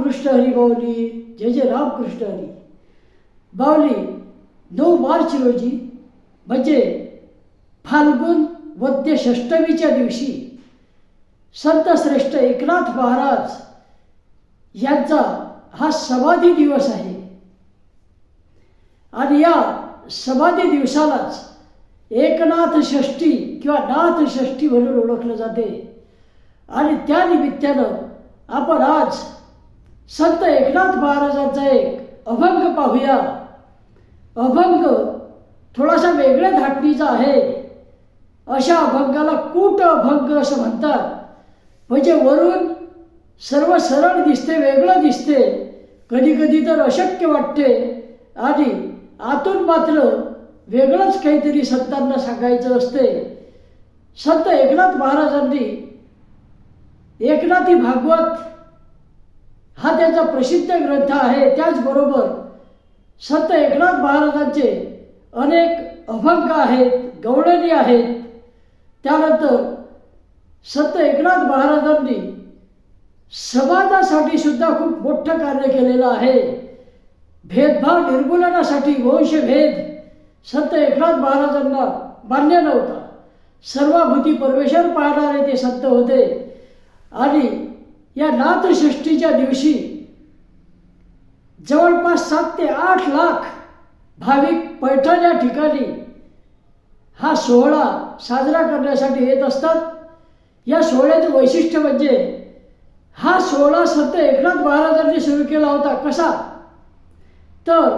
रामकृष्ण हरी बाऊली. जय जय रामकृष्ण हरी. बाऊली 9 मार्च रोजी म्हणजे फाल्गुन वद्य षष्टमीच्या दिवशी संत श्रेष्ठ एकनाथ महाराज यांचा हा समाधी दिवस आहे. आणि या समाधी दिवसालाच एकनाथ षष्ठी किंवा नाथ षष्ठी म्हणून ओळखलं जाते. आणि त्या निमित्तानं आपण आज संत एकनाथ महाराजांचा एक अभंग पाहूया. अभंग थोडासा वेगळ्या धाटणीचा आहे. अशा अभंगाला कूट अभंग असं म्हणतात. म्हणजे वरून सर्व सरळ दिसते, वेगळं दिसते, कधी कधी तर अशक्य वाटते आणि आतून मात्र वेगळंच काहीतरी संतांना सांगायचं असते. संत एकनाथ महाराजांनी एकनाथी भागवत हा त्याचा प्रसिद्ध ग्रंथ आहे. त्याचबरोबर संत एकनाथ महाराजांचे अनेक अभंग आहेत, गवळणी आहेत. त्यानंतर संत एकनाथ महाराजांनी समाजासाठी सुद्धा खूप मोठं कार्य केलेलं आहे. भेदभाव निर्मूलनासाठी वंशभेद संत एकनाथ महाराजांना मान्य नव्हता. सर्वभूती परमेश्वर पाहणारे ते संत होते. आणि या नाथषष्ठीच्या दिवशी जवळपास 7 ते 8 लाख भाविक पैठण या ठिकाणी हा सोहळा साजरा करण्यासाठी येत असतात. या सोहळ्याचं वैशिष्ट्य म्हणजे हा सोहळा संत एकनाथ महाराजांनी सुरू केला होता. कसा तर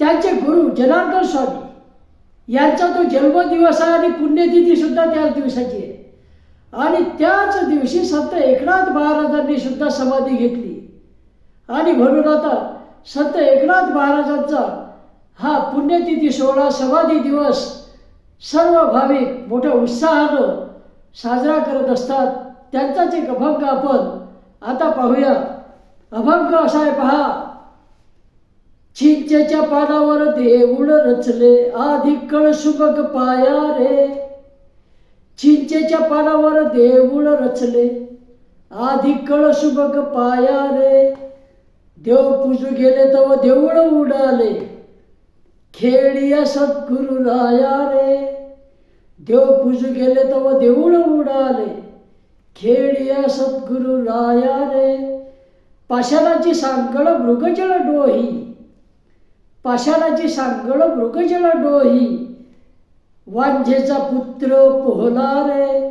त्यांचे गुरु जनार्दन स्वामी यांचा तो जन्मदिवस आहे आणि पुण्यतिथी सुद्धा त्याच दिवसाची आहे. आणि त्याच दिवशी संत एकनाथ महाराजांनी सुद्धा समाधी घेतली. आणि म्हणून आता संत एकनाथ महाराजांचा हा पुण्यतिथी सोहळा, समाधी दिवस सर्व भाविक मोठ्या उत्साहानं साजरा करत असतात. त्यांचाच एक अभंग आपण आता पाहूया. अभंग असा आहे पहा. चिंचेच्या पानावर देऊळ रचले, आधी कळसुबक पाया रे. चिंचेच्या पानावर देऊळ रचले, आधी कळसुबक पाया रे. देव पूजू गेले तव देऊळ उडाले, खेळिया सद्गुरु राया रे. देव पूजू गेले तव देऊळ उडाले, खेळिया सद्गुरु राया रे. पाषाणाची सांगळ मृगजळ डोही, पाषाणाची सांगळ मृगजळ डोही. वांझेचा पुत्र पोहला रे.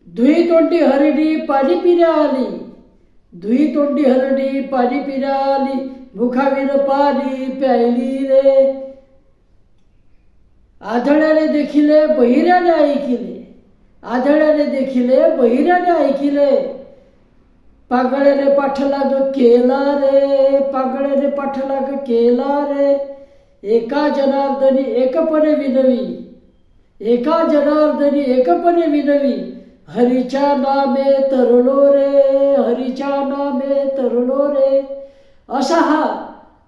धुई तोंडी हरडी पाणी पिण्या आली, धुई तोंडी हरडी पाणी पिण्या आली. मुखावीर पाणी प्यायली रे. आधळ्याने देखिले बहिऱ्याने ऐकिले, आधळ्याने देखिले बहिऱ्याने ऐकिले. पागळ्याने पाठलाग केला रे, पागळ्याने पाठलाग केला रे. एका जनार्दनी एकपणे विनवी, एका जनार्दनी एकपणे विनवी. हरीच्या नामे तरलो रे, हरीच्या नामे तरलो रे. असा हा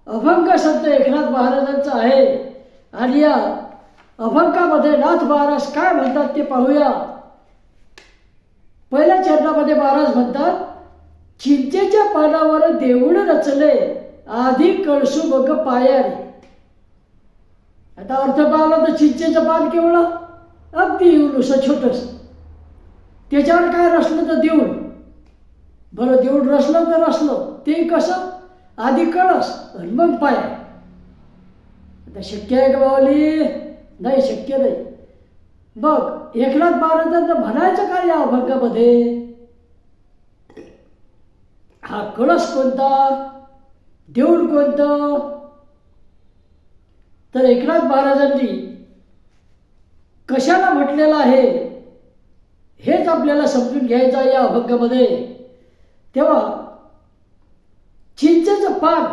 अभंग संत एकनाथ महाराजांचा आहे. आणि या अभंगामध्ये नाथ महाराज काय म्हणतात ते पाहूया. पहिल्या चरणामध्ये महाराज म्हणतात, चिंचेच्या पानावर देऊळ रचले, आधी कळसू बघ पाया रे. आता अर्थ पाहिला तर चिंचेचं पान केवढं, अगदी एवढंसं छोटंसं, त्याच्यावर काय रचलं तर देऊळ. बरं देऊळ रचलं तर रचलं, ते कसं, आधी कळस आणि मग पाय. आता शक्य आहे का बावली? नाही, शक्य नाही. मग एकनाथ महाराजांचं म्हणायचं काय या अभंगामध्ये? हा कळस कोणता, देऊळ कोणतं? तर एकनाथ महाराजांनी कशाला म्हटलेलं आहे हेच आपल्याला समजून घ्यायचं आहे या अभंगामध्ये. तेव्हा चिंचेचं पान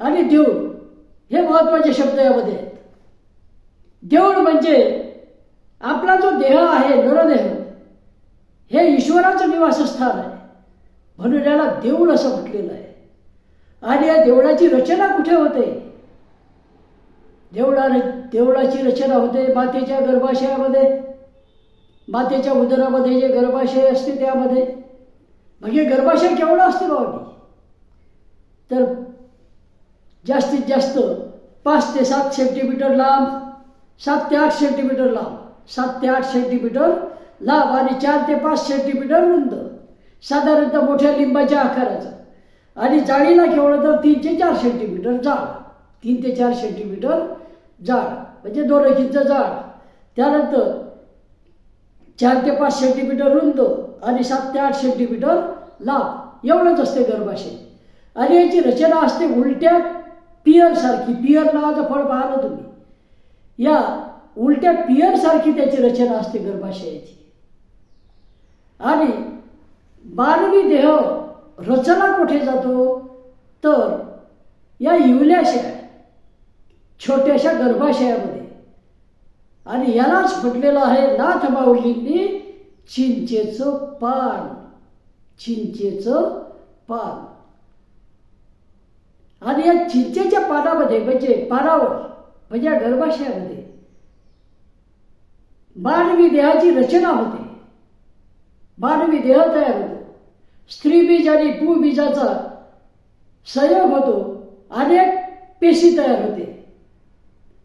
आणि देऊळ हे महत्त्वाचे शब्द यामध्ये आहेत. देऊळ म्हणजे आपला जो देह आहे, नरदेह, हे ईश्वराचं निवासस्थान आहे, म्हणून याला देऊळ असं म्हटलेलं आहे. आणि या देवळाची रचना कुठे होते? देवळाची रचना होते मातेच्या गर्भाशयामध्ये, मातेच्या उदरामध्ये जे गर्भाशय असते त्यामध्ये. मग हे गर्भाशय केवढं असते बाबा? तर जास्तीत जास्त 5 ते 7 सेंटीमीटर लांब, 7 ते 8 सेंटीमीटर लांब, 7 ते 8 सेंटीमीटर लांब आणि 4 ते 5 सेंटीमीटर रुंद, साधारणतः मोठ्या लिंबाच्या आकाराचं. आणि जाळीला केवढं तर 3 ते 4 सेंटीमीटर जाड, 3 ते 4 सेंटीमीटर जाड म्हणजे 2 इंच जाड. त्यानंतर 4 ते 5 सेंटीमीटर रुंद आणि 7 ते 8 सेंटीमीटर लांब एवढंच असते गर्भाशय. आणि याची रचना असते उलट्या पियरसारखी. पियर नावाचं फळ पाहिलं तुम्ही, या उलट्या पियरसारखी त्याची रचना असते गर्भाशयाची. आणि मानवी देह रचना कुठे जातो तर या युल्याशय छोट्याशा गर्भाशयामध्ये. आणि यालाच म्हटलेलं आहे नाथ माऊलींनी चिंचेचं पान, चिंचेचं पान. आणि या चिंचेच्या पानामध्ये म्हणजे पानावर म्हणजे या गर्भाशयामध्ये मानवी देहाची रचना होते, मानवी देह तयार होतो. स्त्रीबीज आणि पुंबीजाचा संयोग होतो, अनेक पेशी तयार होते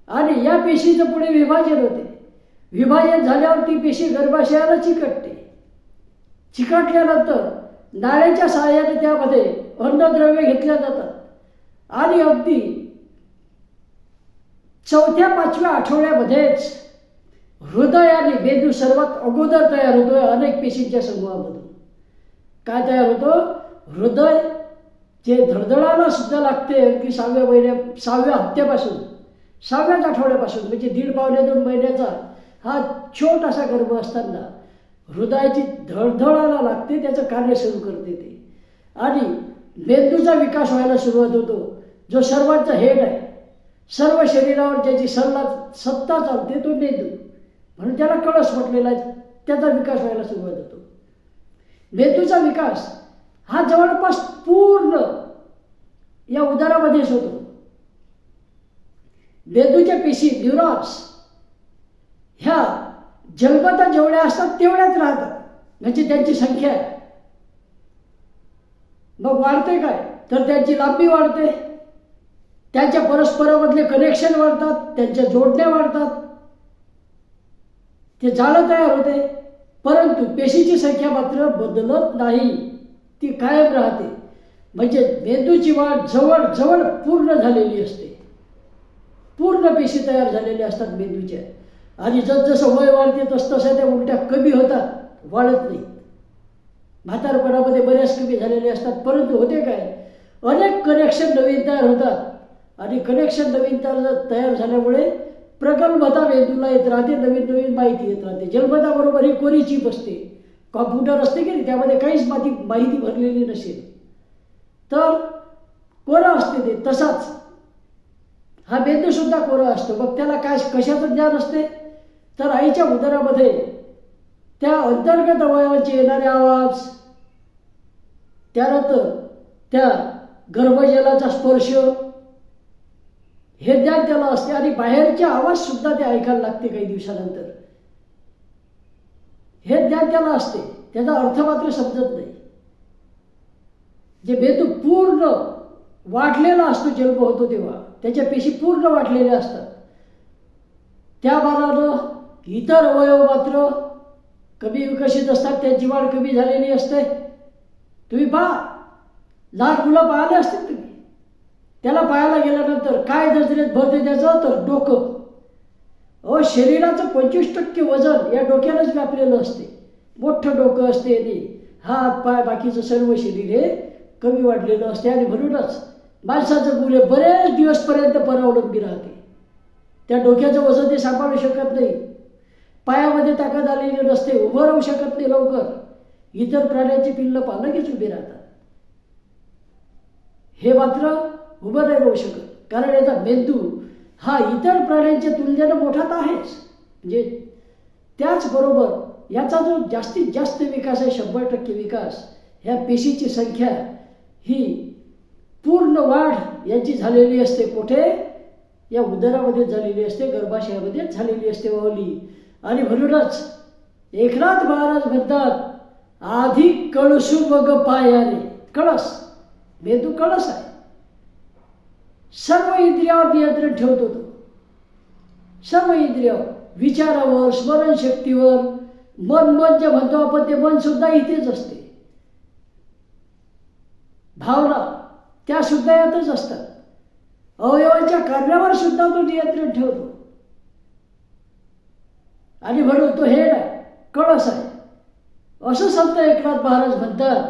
आणि या पेशीचं पुढे विभाजन होते. विभाजन झाल्यावर ती पेशी गर्भाशयाला चिकटते. चिकटल्यानंतर नाळेच्या सहाय्याने त्यामध्ये अन्नद्रव्य घेतल्या जातात आणि अगदी 4-5व्या आठवड्यामध्येच हृदय आणि मेंदू सर्वात अगोदर तयार होतो अनेक पेशींच्या समूहामधून. काय तयार होतं? हृदय जे धडधडाला सुद्धा लागते अगदी 6व्या हप्त्यापासून, 6व्याच आठवड्यापासून म्हणजे 1.5-2 महिन्याचा हा छोटासा गर्भ असताना हृदयाची धडधडाला लागते, त्याचं कार्य सुरू करते ते. आणि मेंदूचा विकास व्हायला सुरुवात होतो, जो सर्वांचा हेड आहे. सर्व शरीरावर ज्याची सत्ता चालते तो मेंदू, म्हणून त्याला कळस म्हटलेला आहे. त्याचा विकास व्हायला सुरुवात होतो. मेंदूचा विकास हा जवळपास पूर्ण या उदरामध्येच होतो. मेंदूच्या पेशी न्यूरॉन्स ह्या जन्मतः जेवढ्या असतात तेवढ्याच राहतात, म्हणजे त्यांची संख्या आहे. मग वाढते काय तर त्यांची लांबी वाढते, त्यांच्या परस्परामधले कनेक्शन वाढतात, त्यांच्या जोडण्या वाढतात, ते जाळं तयार होते. परंतु पेशीची संख्या मात्र बदलत नाही, ती कायम राहते. म्हणजे मेंदूची वाढ जवळ पूर्ण झालेली असते, पूर्ण पेशी तयार झालेल्या असतात मेंदूच्या. आणि जसं वय वाढते तसं त्या उलट्या कमी होतात, वाढत नाही. म्हातारपणामध्ये बऱ्याच कमी झालेले असतात. परंतु होते काय, अनेक कनेक्शन नवीन तयार होतात आणि कनेक्शन नवीन तयार झाल्यामुळे प्रगल्भता मेंदूला येत राहते, नवीन माहिती येत राहते. जन्मताबरोबर ही कोरी चिप असते, कॉम्प्युटर असते की नाही, त्यामध्ये काहीच माहिती भरलेली नसेल तर कोरं असते ते. तसाच हा मेंदूसुद्धा कोरं असतो. मग त्याला काय कशाचं ज्ञान असते तर आईच्या उदरामध्ये त्या अंतर्गत अवयवांचे येणारे आवाज, त्यानंतर त्या गर्भजलाचा स्पर्श, हे ज्ञान त्याला असते. आणि बाहेरचे आवाजसुद्धा ते ऐकायला लागते काही दिवसानंतर, हे ज्ञान त्याला असते. त्याचा अर्थ मात्र समजत नाही. जे मेंदू पूर्ण वाढलेला असतो, जन्म होतो तेव्हा त्याच्या पेशी पूर्ण वाढलेल्या असतात. त्या मानानं इतर अवयव मात्र कमी विकसित असतात, त्यांची वाढ कमी झालेली असते. तुम्ही पहा, लहान मुलं पाहिले असतील तुम्ही, त्याला पाहायला गेल्यानंतर काय नजरेत भरते त्याचं तर डोकं. शरीराचं 25% वजन या डोक्यालाच व्यापलेलं असते. मोठं डोकं असते आणि हात पाय बाकीचं सर्व शरीर हे कमी वाढलेलं असते. आणि म्हणूनच माणसाचं मुले बरेच दिवसपर्यंत परावलंबी राहते. त्या डोक्याचं वजन ते सांभाळू शकत नाही, पायामध्ये ताकद आलेली नसते, उभं राहू शकत नाही लवकर. इतर प्राण्यांची पिल्लं लगेच उभी राहतात, हे मात्र उभं नाही राहू शकत. कारण याचा मेंदू हा इतर प्राण्यांच्या तुलनेनं मोठाच आहेच. म्हणजे त्याचबरोबर याचा जो जास्तीत जास्त विकास आहे, 100% विकास, ह्या पेशीची संख्या ही पूर्ण वाढ याची झालेली असते. कुठे? या उदरामध्ये झालेली असते, गर्भाशयामध्ये झालेली असते वावली. आणि म्हणूनच एकनाथ महाराज म्हणतात, आधी कळसू मग पायाने. कळस, मेंदू कळस आहे. सर्व इंद्रियावर नियंत्रण ठेवतो तो. सर्व इंद्रियावर, विचारावर, स्मरणशक्तीवर. मन जे म्हणतो आपण ते मन सुद्धा इथेच असते. भावना त्या सुद्धा यातच असतात. अवयवांच्या कार्यावर सुद्धा तो नियंत्रण ठेवतो. आणि म्हणून तो हेड आहे, कळस आहे असं संत एकनाथ महाराज म्हणतात.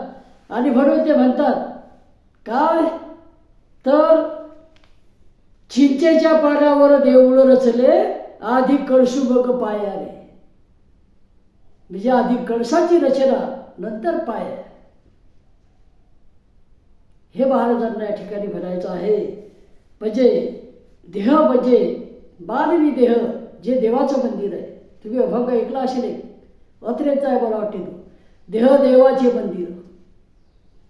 आणि म्हणून ते म्हणतात काय तर चिंचेच्या पाण्यावर देऊळ रचले, आधी कळसू मग पायाने. म्हणजे आधी कळसाची रचना, नंतर पाय. हे महाराजांना या ठिकाणी म्हणायचं आहे. म्हणजे देह म्हणजे मानवी देह जे देवाचं मंदिर आहे. तुम्ही अभंग ऐकला असेल, एक अत्रेचा आहे मला वाटते तो, देह देवाचे मंदिर.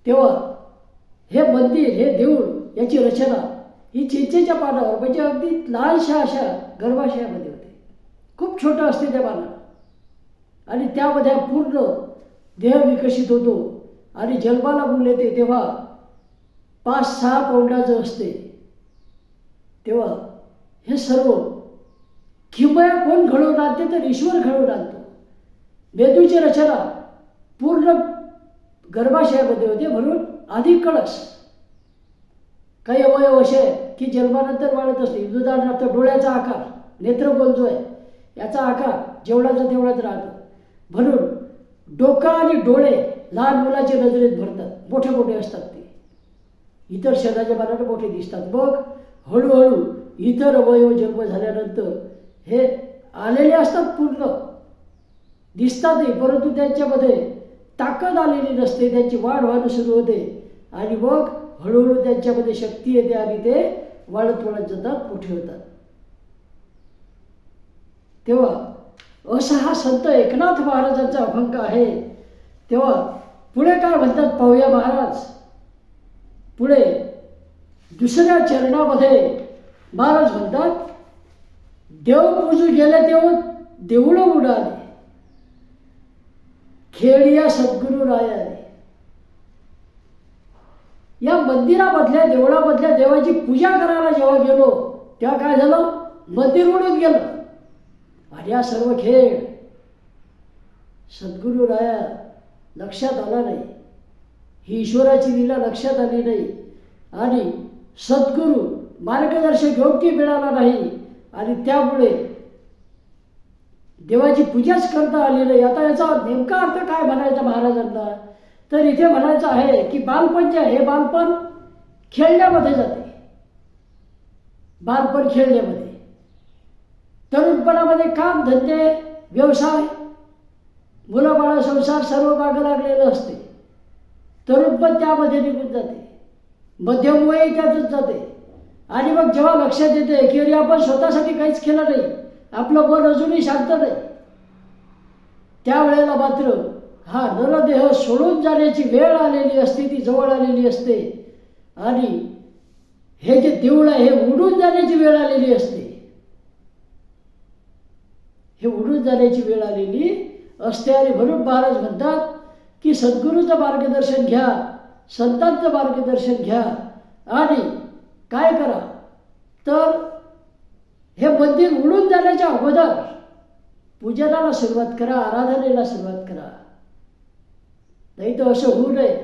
तेव्हा हे मंदिर, हे देऊळ याची रचना ही चिंचेच्या पानावर, म्हणजे अगदी लहानशा अशा गर्भाशयामध्ये होते. खूप छोटं असते त्या पानाला. आणि त्यामध्ये पूर्ण देह विकसित होतो. आणि जन्माला मूल येते तेव्हा 5-6 पौंडाचं असते. तेव्हा हे सर्व किमया कोण घडवून आणते तर ईश्वर घडवून आणतो. मेंदूची रचना पूर्ण गर्भाशयामध्ये होते. म्हणून आधी कळस. काही अवयव असे की जन्मानंतर वाढत असते. उदाहरणार्थ डोळ्याचा आकार, नेत्रगोल जो आहे याचा आकार जेवढाचा तेवढाच राहतो. म्हणून डोका आणि डोळे लहान मुलाच्या नजरेत भरतात, मोठे मोठे असतात ते. इतर शरीराच्या मानाने मोठे दिसतात. मग हळूहळू इतर अवयव जन्म झाल्यानंतर हे आलेले असतात, पूर्ण दिसतातही, परंतु त्यांच्यामध्ये ताकद आलेली नसते. त्यांची वाढ व्हायला सुरू होते. आणि मग हळूहळू त्यांच्यामध्ये शक्ती येते आणि ते वाढत वाढत जातात, मोठे होतात. तेव्हा असा हा संत एकनाथ महाराजांचा अभंग आहे. तेव्हा पुढे काय म्हणतात पाहूया महाराज. पुढे दुसऱ्या चरणामध्ये महाराज म्हणतात, देव पूजू गेले तेव्हा देऊळ उडाले, खेळिया सद्गुरू रायाने. या मंदिरामधल्या, देवळामधल्या देवाची पूजा करायला जेव्हा गेलो तेव्हा काय झालं, मंदिर उडून गेलं. आणि हा सर्व खेळ सद्गुरू राया लक्षात आला नाही. ही ईश्वराची लीला लक्षात आली नाही. आणि सद्गुरू मार्गदर्शक योग्य मिळाला नाही. आणि त्यामुळे देवाची पूजाच करता आली नाही. आता याचा नेमका अर्थ काय म्हणायचा महाराजांना, तर इथे म्हणायचं आहे की बालपण जे आहे हे बालपण खेळण्यामध्ये जाते. बालपण खेळण्यामध्ये, तरुणपणामध्ये काम धंदे व्यवसाय मुलं बाळा संसार सर्व मागं लागलेलं असते. तरुणपण त्यामध्ये निघून जाते, मध्यम वय त्यातच जाते. आणि मग जेव्हा लक्षात येते की अरे आपण स्वतःसाठी काहीच केलं नाही, आपलं मन अजूनही शांत नाही, त्यावेळेला मात्र हा नरदेह सोडून जाण्याची वेळ आलेली असते, ती जवळ आलेली असते. आणि हे जे देऊळ आहे हे उडून जाण्याची वेळ आलेली असते. हे उडून जाण्याची वेळ आलेली असते. आणि म्हणून महाराज म्हणतात की सद्गुरूचं मार्गदर्शन घ्या, संतांचं मार्गदर्शन घ्या. आणि काय करा तर हे मंदिर उडून जाण्याच्या अगोदर पूजनाला सुरुवात करा, आराधनेला सुरुवात करा. नाही तर असं होऊ नये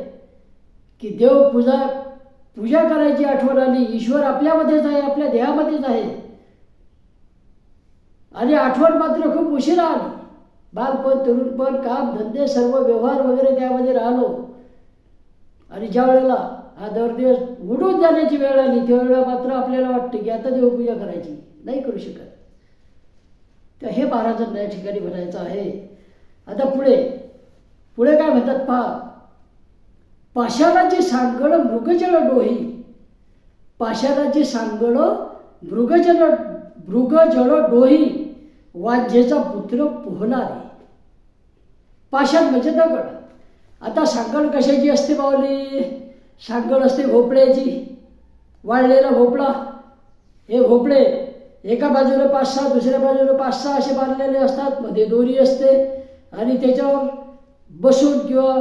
की देव पूजा करायची आठवण आली, ईश्वर आपल्यामध्येच आहे, आपल्या देहामध्येच आहे, आणि आठवण मात्र खूप उशिरा आली. बालपण, तरुणपण, काम धंदे सर्व व्यवहार वगैरे त्यामध्ये राहिलो. आणि ज्या वेळेला हा दरदिवस उडून जाण्याची वेळ आली त्यावेळेला मात्र आपल्याला वाटते की आता देवपूजा करायची, नाही करू शकत. तर हे महाराजांना या ठिकाणी म्हणायचं आहे. आता पुढे काय म्हणतात पहा. पाषाणाची सांगड मृगजल डोही, पाषाणाची सांगड मृगजल डोही, वांझेचा पुत्र पोहणारे. पाषाण म्हणजे दगड. आता सांगड कशाची असते बावली, सांगड असते भोपळ्याची, वाळलेला भोपळा. हे भोपळे एका बाजूला 5-6, दुसऱ्या बाजूला 5-6 असे बांधलेले असतात, मध्ये दोरी असते. आणि त्याच्यावर बसून किंवा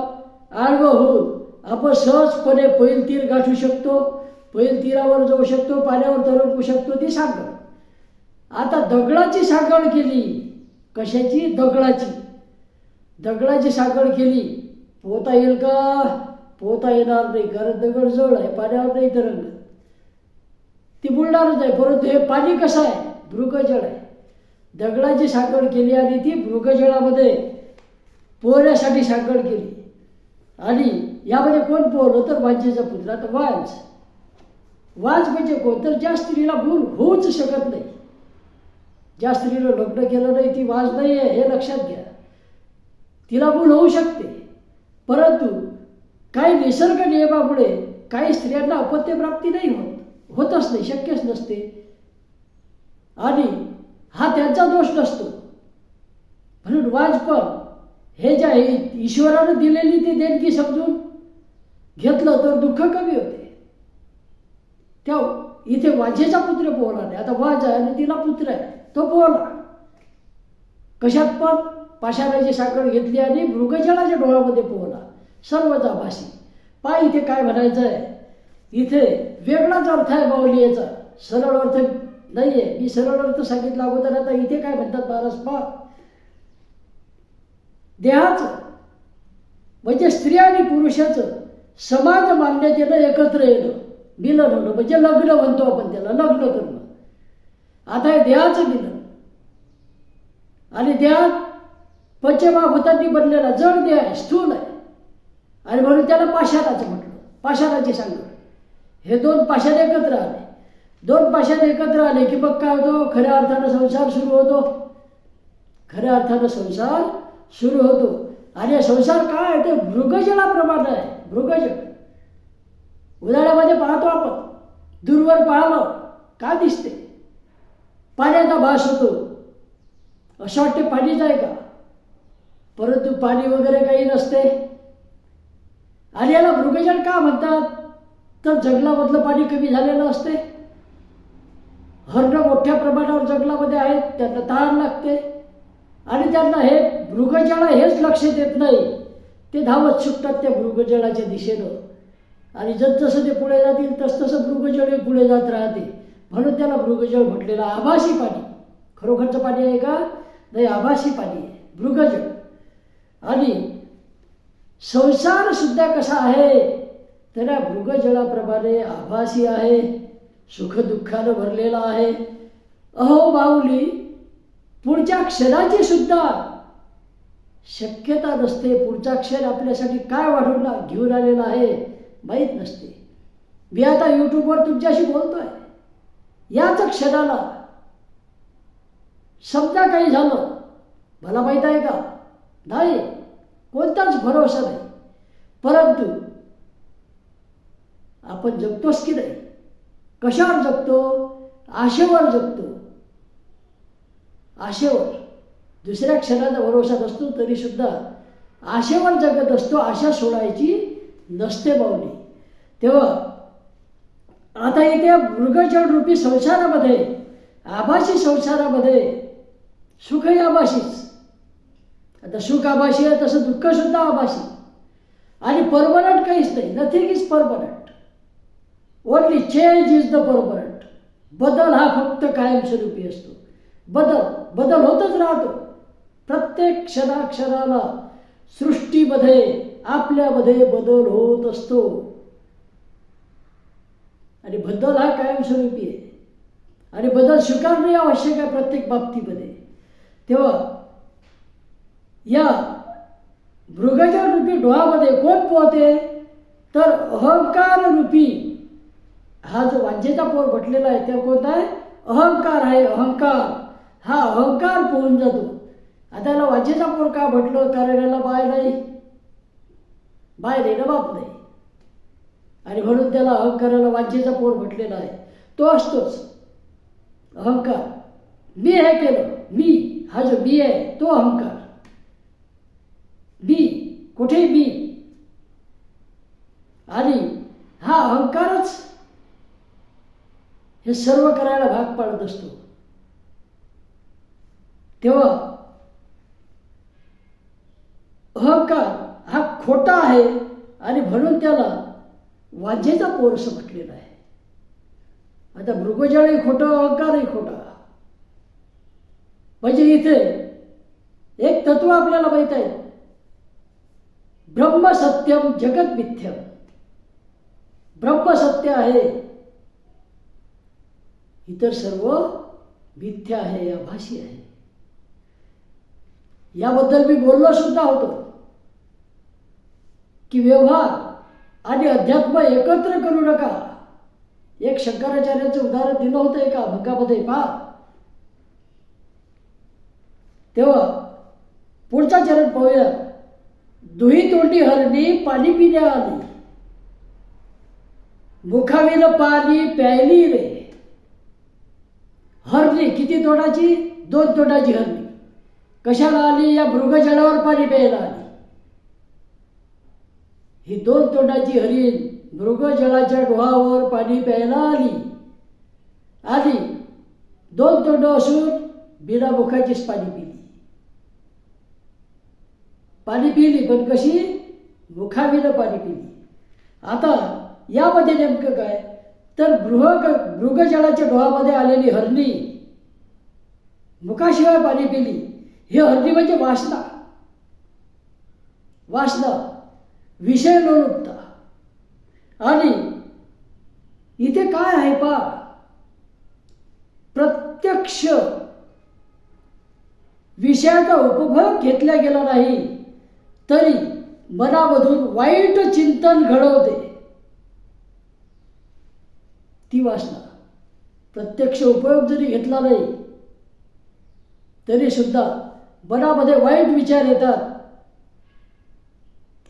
आडवं होऊन आपण सहजपणे पैल तीर गाठू शकतो, पैल तीरावर जाऊ शकतो, पाण्यावर तरंगू शकतो. ती सांगड. आता दगडाची सांगड केली. कशाची? दगडाची. दगडाची सांगड केली. पोहता येईल का? पोहता येणार नाही, कारण दगड जवळ आहे, पाण्यावर नाही तरंगत, ती बुडणारच आहे. परंतु हे पाणी कसं आहे? मृगजळ आहे. दगडाची सांगड केली आणि ती मृगजळामध्ये पोहण्यासाठी सांगड केली. आणि यामध्ये कोण पोहलं? तर वांजेचा पुत्र. आता वाज, वाज म्हणजे कोण? तर ज्या स्त्रीला भूल होऊच शकत नाही, ज्या स्त्रीनं लग्न केलं नाही ती वाज नाही आहे, हे लक्षात घ्या. तिला भूल होऊ शकते, परंतु काही निसर्ग नियमामुळे काही स्त्रियांना अपत्यप्राप्ती नाही होतच नाही, शक्यच नसते. आणि हा त्यांचा दोष नसतो. म्हणून वाज पण हे जे आहे ईश्वरानं दिलेली ती देणगी समजून घेतलं तर दुःख कमी होते. त्या इथे वाजेचा पुत्र पोहला नाही. आता वाज आहे आणि तिला पुत्र आहे, तो पोहला. कशात पण? पाषाणाची साखर घेतली आणि मृगजळाच्या डोळ्यामध्ये पोहला. सर्वच आभासी. पहा इथे काय म्हणायचं आहे, इथे वेगळाच अर्थ आहे बाहुलीचा, सरळ अर्थ नाही आहे. मी सरळ अर्थ सांगितला अगोदर. आता इथे काय म्हणतात महाराज पहा, देहाचं म्हणजे स्त्री आणि पुरुषाचं समाज मान्यतेनं एकत्र येणं, मिलन होणं, म्हणजे लग्न म्हणतो आपण त्याला, लग्न करणं. आता हे देहाचं मिलन. आणि देहात पंचमहाभूतांनी बनलेला जड देह आहे, स्थूल आहे, आणि म्हणून त्याला पाषाणाचं म्हटलं. पाषाणाची सांगड. हे दोन पाषाण एकत्र आले. दोन पाषाण एकत्र आले की मग काय होतो? खऱ्या अर्थानं संसार सुरू होतो. खऱ्या अर्थानं संसार सुरू होतो. आणि संसार काय आहे? ते मृगजळाप्रमाणे आहे. मृगजळ उन्हाळ्यामध्ये पाहतो आपण, दूरवर पाहिलं काय दिसते? पाण्याचा भास होतो. असं वाटते पाणीच आहे का? परंतु पाणी वगैरे काही नसते. आणि याला मृगजळ का म्हणतात? तर जंगलामधलं पाणी कमी झालेलं असते. हरणं मोठ्या प्रमाणावर जंगलामध्ये आहेत, त्यांना तहान लागते, आणि त्यांना हे मृगजळ हेच लक्ष देत नाही. ते धावत सुटतात त्या मृगजळाच्या दिशेनं. आणि जसजसं ते पुढे जातील तसतसं मृगजळ पुढे जात राहते. म्हणून त्याला मृगजळ म्हटलेलं. आभासी पाणी. खरोखरचं पाणी आहे का? नाही, आभासी पाणी आहे मृगजळ. आणि संसार सुद्धा कसा आहे? तर या मृगजळाप्रमाणे आभासी आहे, सुखदुःखानं भरलेला आहे. अहो बाहुली, पुढच्या क्षणाची सुद्धा शक्यता नसते. पुढचा क्षण आपल्यासाठी काय वाढून घेऊन आलेला आहे माहीत नसते. मी आता यूट्यूबवर तुमच्याशी बोलतोय, याच क्षणाला समजा काही झालं, मला माहीत आहे का? नाही, कोणताच भरोसा नाही. परंतु आपण जगतोच की नाही? कशावर जगतो? आशेवर जगतो. आशेवर. दुसऱ्या क्षणाचा भरोसा नसतो तरी सुद्धा आशेवर जगत असतो. आशा सोडायची नसते बाहुली. तेव्हा आता इथे मृगजळ रूपी संसारामध्ये, आभासी संसारामध्ये सुखही आभासीच. आता सुख आभासी आहे तसं दुःख सुद्धा आभासी. आणि परमनंट काहीच नाही. Nothing is permanent. Only change is the permanent. बदल हा फक्त कायमस्वरूपी असतो. बदल होतच राहतो. प्रत्येक क्षणाक्षणाला सृष्टीमध्ये आपल्यामध्ये बदल होत असतो. आणि बदल हा कायमस्वरूपी आहे. आणि बदल स्वीकारणे आवश्यक आहे प्रत्येक बाबतीमध्ये. तेव्हा या मृगजळ रूपी डोहामध्ये कोण पोहते? तर अहंकार रूपी हा जो वांजेचा पोर भटलेला आहे त्या कोणता आहे? अहंकार आहे. अहंकार हा अहंकार पोहून जातो. आता याला वांजेचा पोर का भटलं? कारण याला बाय नाही, बाय नाही ना, बाप नाही. आणि म्हणून त्याला अहंकाराला वांजेचा पोर भटलेला आहे. तो असतोच अहंकार. मी हे केलं, मी, हा जो मी आहे तो अहंकार. मी, कुठेही मी. आणि हा अहंकारच हे सर्व करायला भाग पाडत असतो. तेव्हा अहंकार खोटा आहे आणि म्हणून त्याला वांझेचा पोर असं म्हटलेलं आहे. आता मृगजळही खोटं, अहंकारही खोटा. म्हणजे इथे एक तत्व आपल्याला माहित आहे, ब्रह्म सत्यम जगत मिथ्यम. ब्रह्म सत्य आहे, इतर सर्व मिथ्या आहे, आभासी आहे. याबद्दल मी बोललो सुद्धा होतो की व्यवहार आणि अध्यात्म एकत्र करू नका. एक शंकराचार्याचं उदाहरण दिलं होतं एका अभंगामध्ये, पहा. तेव्हा पुढचा चरण पाहूया. दुही तोंडी हरणी पाणी पिण्या आली, मुखाविल पाणी प्यायली रे. हरणी किती तोंडाची? 2 तोंडाची हरणी. कशाला आली? या मृगजळावर पाणी प्यायला आली. ही 2 तोंडाची हरीण मृगजळाच्या डोहावर पाणी प्यायला आली. आली 2 तोंड असून बिना मुखाचीच पाणी पिली. पाणी पिली पण कशी? मुखाविलं पाणी पिली. आता यामध्ये नेमकं काय तर मृगजळाच्या डोहामध्ये आलेली हरणी मुखाशिवाय पाणी पिली. ही हरणी म्हणजे वासना. वासना, विषय लोलुपता. आणि इथे काय आहे पहा, प्रत्यक्ष विषयाचा उपभोग घेतला गेला नाही तरी मनामधून वाईट चिंतन घडवते ती वासना. प्रत्यक्ष उपयोग जरी घेतला नाही तरी सुद्धा मनामध्ये वाईट विचार येतात.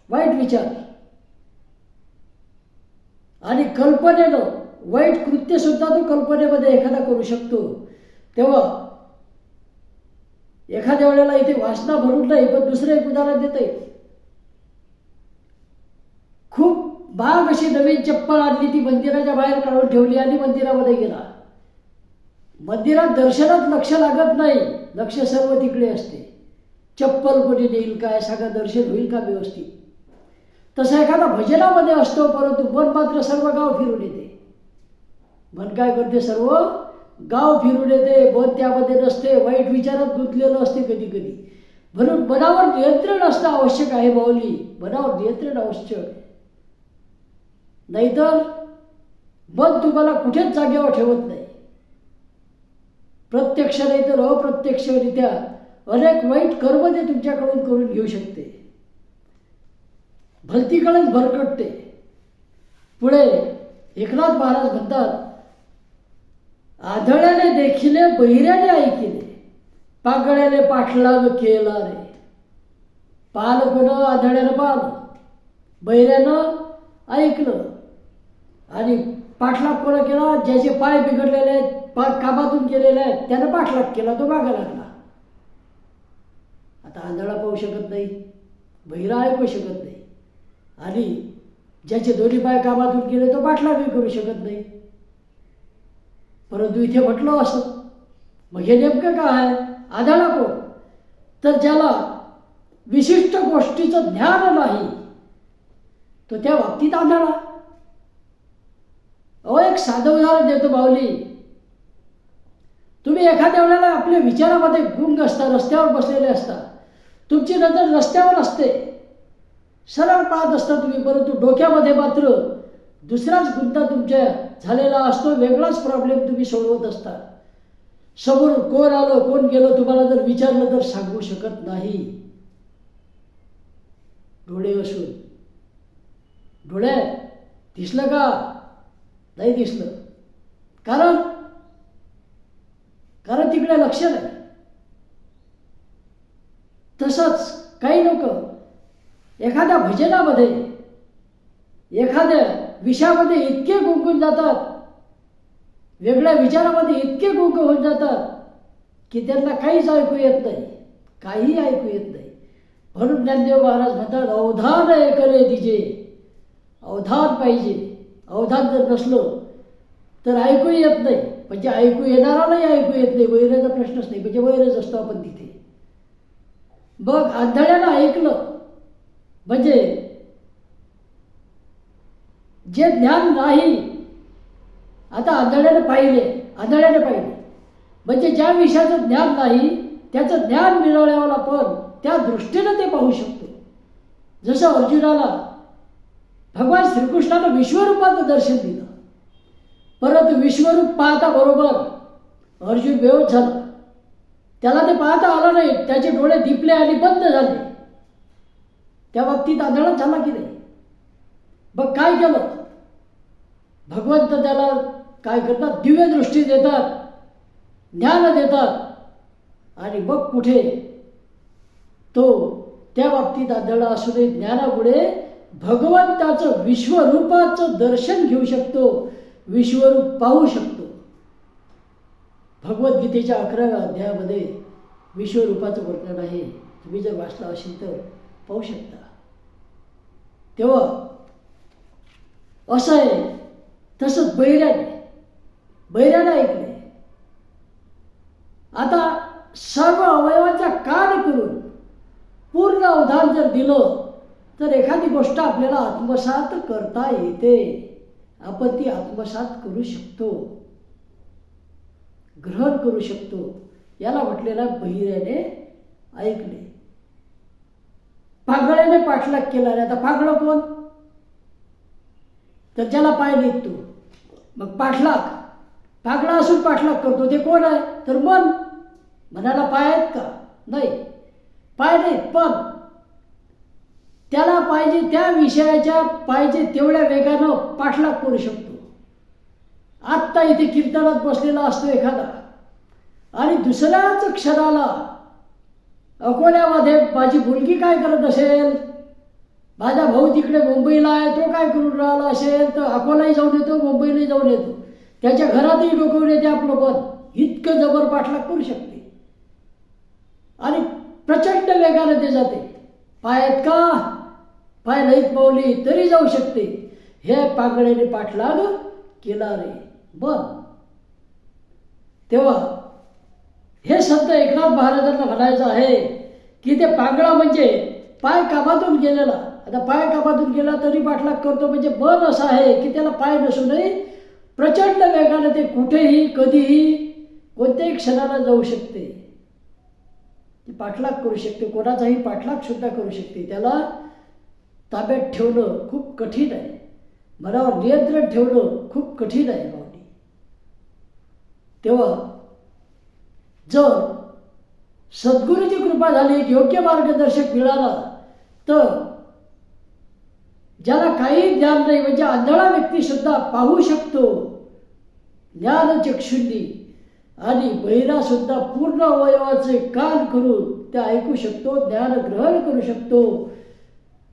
वाईट विचार आणि कल्पनेनं वाईट कृत्य सुद्धा तो कल्पनेमध्ये एखादा करू शकतो. तेव्हा एखाद्या वेळेला इथे वासना भरून नाही, पण दुसरं एक उदाहरण देता येईल. खूप महाग अशी नवीन चप्पल आणली, ती मंदिराच्या बाहेर काढून ठेवली आणि मंदिरामध्ये गेला. मंदिरात दर्शनात लक्ष लागत नाही, लक्ष सर्व तिकडे असते. चप्पल कोणी देईल काय सांगा, दर्शन होईल का व्यवस्थित? तसा एखादा भजनामध्ये असतो, परंतु मन मात्र सर्व गाव फिरून येते. मन काय करते? सर्व गाव फिरून येते. मन त्यामध्ये नसते, वाईट विचारात गुंतलेलं असते कधी कधी. म्हणून मनावर नियंत्रण असणं आवश्यक आहे माऊली. मनावर नियंत्रण आवश्यक आहे, नाहीतर मन तुम्हाला कुठेच जागेवर ठेवत नाही. प्रत्यक्ष नाही तर अप्रत्यक्षरित्या अनेक वाईट कर्म ते तुमच्याकडून करून घेऊ शकते. भलतीकडेच भरकटते. पुढे एकनाथ महाराज म्हणतात, आंधळ्याने देखिले बहिऱ्याने ऐकिले, पागळ्याने पाठलाग केला रे. पाहिलं कोण? आंधळ्यानं पाहिलं, बहिऱ्यानं ऐकलं आणि पाठलाग कोण केला? ज्याचे पाय बिघडलेले आहेत, कामातून गेलेले आहेत, त्यानं पाठलाग केला, तो मागा लागला. आता आंधळा पाहू शकत नाही, बहिरा ऐकू शकत नाही, आणि ज्याचे दोन्ही पाय कामातून गेले तो पाठलागही करू शकत नाही. परंतु इथे म्हटलं असं, मग हे नेमकं काय आहे? आंधळा कोण? तर ज्याला विशिष्ट गोष्टीचं ज्ञान नाही तो त्या बाबतीत आंधळा. एक साधं उदाहरण देतो माऊली. तुम्ही एखाद्या वेळेला आपल्या विचारामध्ये गुंग असता, रस्त्यावर बसलेले असता, तुमची नजर रस्त्यावर असते, सरळ पाहत असता तुम्ही, परंतु डोक्यामध्ये मात्र दुसराच गुंता तुमच्या झालेला असतो, वेगळाच प्रॉब्लेम तुम्ही सोडवत असता. समोर कोण आलं कोण गेलं तुम्हाला जर विचारलं तर सांगू शकत नाही. डोळे असून डोळ्यात दिसलं का? नाही दिसलं. कारण तिकडे लक्ष नाही. तसंच काही लोक एखाद्या भजनामध्ये एखाद्या विषयामध्ये इतके गुंगून जातात, वेगळ्या विचारामध्ये इतके गुंग होऊन जातात की त्यांना काहीच ऐकू येत नाही, काही ऐकू येत नाही. म्हणून ज्ञानदेव महाराज म्हणतात, अवधान ऐकले दिजे. अवधान पाहिजे. अवधान जर नसलं तर ऐकू येत नाही. म्हणजे ऐकू येणारालाही ऐकू येत नाही, वैराचा प्रश्नच नाही, म्हणजे वैरच असतो आपण तिथे. बघ, आंधळ्यानं ऐकलं म्हणजे जे ज्ञान नाही, आता आंधळ्याने पाहिले म्हणजे ज्या विषयाचं ज्ञान नाही त्याचं ज्ञान मिळवण्याला पण त्या दृष्टीनं ते पाहू शकतो. जसं अर्जुनाला भगवान श्रीकृष्णानं विश्वरूपाचं दर्शन दिलं, परंतु विश्वरूप पाहता बरोबर अर्जुन बेहोश झाला. त्याला ते पाहता आलं नाही, त्याचे डोळे दिपले आणि बंद झाले. त्या बाबतीत आंधळा झाला की नाही? मग काय केलं? भगवंत त्याला काय करतात? दिव्य दृष्टी देतात, ज्ञान देतात, आणि मग कुठे तो त्या बाबतीत आंधळा असूनही ज्ञानामुळे भगवंताचं विश्वरूपाचं दर्शन घेऊ शकतो, विश्वरूप पाहू शकतो. भगवद्गीतेच्या 11व्या अध्यायामध्ये विश्वरूपाचं वर्णन आहे. तुम्ही जर वाचलं असेल तर पाहू शकता. तेव्हा असं आहे. तसंच बैऱ्याने ऐकले. आता सर्व अवयवांचा कान करून पूर्ण अवधान जर दिलं तर एखादी गोष्ट आपल्याला आत्मसात करता येते. आपण ती आत्मसात करू शकतो, ग्रहण करू शकतो. याला म्हटलेला बहिऱ्याने ऐकले. पागळ्याने पाठलाग केला. आता पागळं कोण? तर ज्याला पाय निघतो. मग पागळा असून पाठलाग करतो ते कोण आहे? तर मन. मनाला पाय आहेत का? नाही, पाय नाहीत, पण त्याला पाहिजे त्या विषयाच्या पाहिजे तेवढ्या वेगानं पाठलाग करू शकतो. आत्ता इथे कीर्तनात बसलेला असतो एखादा, आणि दुसऱ्याच क्षणाला अकोल्यामध्ये माझी मुलगी काय करत असेल, माझा भाऊ तिकडे मुंबईला आहे, तो काय करून राहिला असेल, तर अकोलाही जाऊन येतो, मुंबईलाही जाऊन येतो. त्याच्या घरातही डोकवून येते आपलं मन. इतकं जबर पाठलाग करू शकते आणि प्रचंड वेगाने ते जाते. पाय आहेत का? पाय नाहीत माऊली, तरी जाऊ शकते. हे पागळ्याने पाठलाग केला रे मन. तेव्हा हे संत एकनाथ महाराजांना म्हणायचं आहे की ते पागळा म्हणजे पाय कामातून गेलेला. आता पाय कामातून गेला तरी पाठलाग करतो, म्हणजे मन असं आहे की त्याला पाय नसूनही प्रचंड वेगाने ते कुठेही कधीही कोणत्याही क्षणाला जाऊ शकते. ते पाठलाग करू शकते, कोणाचाही पाठलाग सुद्धा करू शकते. त्याला ताब्यात ठेवणं खूप कठीण आहे, मनावर नियंत्रण ठेवणं खूप कठीण आहे भावनी. तेव्हा जर सद्गुरूची कृपा झाली, योग्य मार्गदर्शक मिळाला, तर ज्याला काही ज्ञान नाही म्हणजे आंधळा व्यक्ती सुद्धा पाहू शकतो ज्ञानचक्षुंनी, आणि बहिरा सुद्धा पूर्ण अवयवाचे कान करून ते ऐकू शकतो, ज्ञान ग्रहण करू शकतो.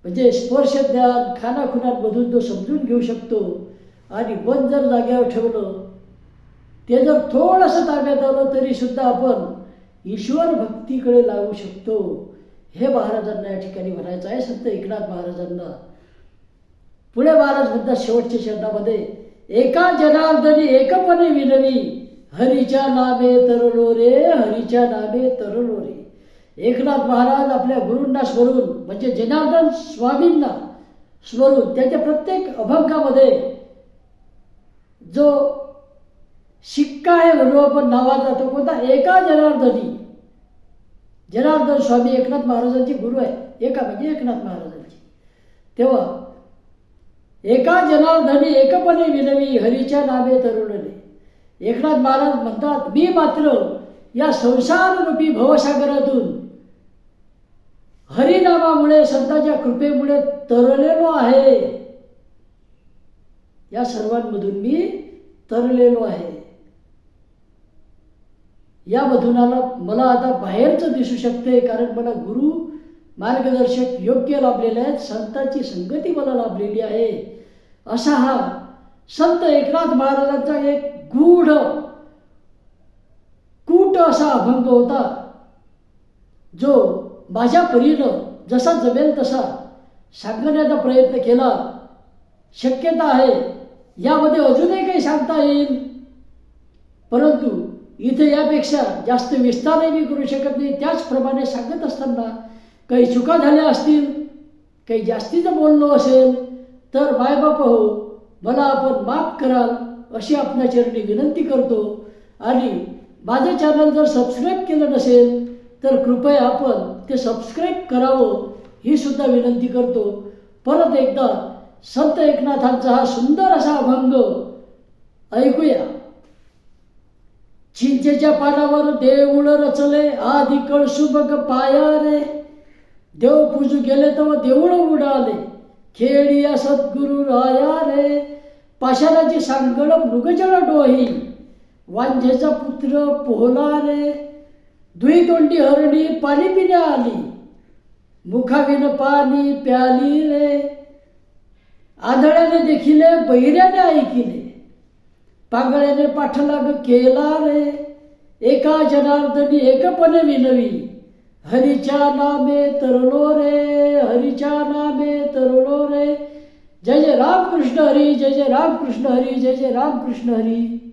म्हणजे स्पर्श ज्ञान खानाखुणांमधून तो समजून घेऊ शकतो. आणि मन जर जागेवर ठेवलं, ते जर थोडंसं ताब्यात आलं तरी सुद्धा आपण ईश्वर भक्तीकडे लागू शकतो. हे महाराजांना या ठिकाणी म्हणायचं आहे, संत एकनाथ महाराजांना. पुढे महाराज म्हणतात शेवटच्या शब्दामध्ये, एका जनार्दनी एकपणे विनवी, हरीच्या नामे तरलो रे, हरीच्या नामे तरलो रे. एकनाथ महाराज आपल्या गुरूंना स्मरून, म्हणजे जनार्दन स्वामींना स्मरून, त्याच्या प्रत्येक अभंगामध्ये जो शिक्का आहे म्हणून आपण नावाचा, तो कोणता? एका जनार्दनी. जनार्दन स्वामी एकनाथ महाराजांचे गुरु आहे. एका म्हणजे एकनाथ महाराजांची. तेव्हा एका जनार्दनी एकपणे विनवी, हरीच्या नामे तरुणले. एकनाथ महाराज म्हणतात, मी मात्र या संसाररूपी भवसागरातून हरिनामामुळे, संतांच्या कृपेमुळे तरलेलो आहे. या सर्वांमधून मी तरलेलो आहे. या मधूनाला मला आता बाहेरचं दिसू शकते, कारण मला गुरु मार्गदर्शक योग्य लाभलेले आहेत, संतांची संगती मला लाभलेली आहे. असा हा संत एकनाथ महाराजांचा एक गूढ कूट असा अभंग होता, जो माझ्या परीनं जसा जमेल तसा सांगण्याचा प्रयत्न केला. शक्यता आहे यामध्ये अजूनही काही सांगता येईल, परंतु इथे यापेक्षा जास्त विस्तारही मी करू शकत नाही. त्याचप्रमाणे सांगत असताना काही चुका झाल्या असतील, काही जास्तीचं बोललो असेल तर मायबाप हो, मला आपण माफ कराल अशी आपल्या चरणी विनंती करतो. आणि माझं चॅनल जर सबस्क्राईब केलं नसेल तर कृपया आपण ते सबस्क्राईब करावं ही सुद्धा विनंती करतो. परत एकदा संत एकनाथांचा हा सुंदर असा अभंग ऐकूया. चिंचेच्या पानावर देऊळ रचले आधी कळसुबग पाया रे. देव पूजू गेले तर देऊळ उडाले खेळिया सद्गुरु राया रे. पाषाणाची सांगड मृगजळ डोही वांझेचा पुत्र पोहला रे. दुई तोंडी हरणी पाणी पिण्या आली मुखाविन पाणी प्याली रे. आंधळ्याने देखिले बहिऱ्याने ऐकिले पांगळ्याने पाठलाग केला रे. एका जनार्दनी एकपणे विनवी हरीच्या नामे तरलो रे. हरीच्या नामे तरलो रे. जय जय रामकृष्ण हरी. जय जय रामकृष्ण हरी. जय जय रामकृष्ण हरी.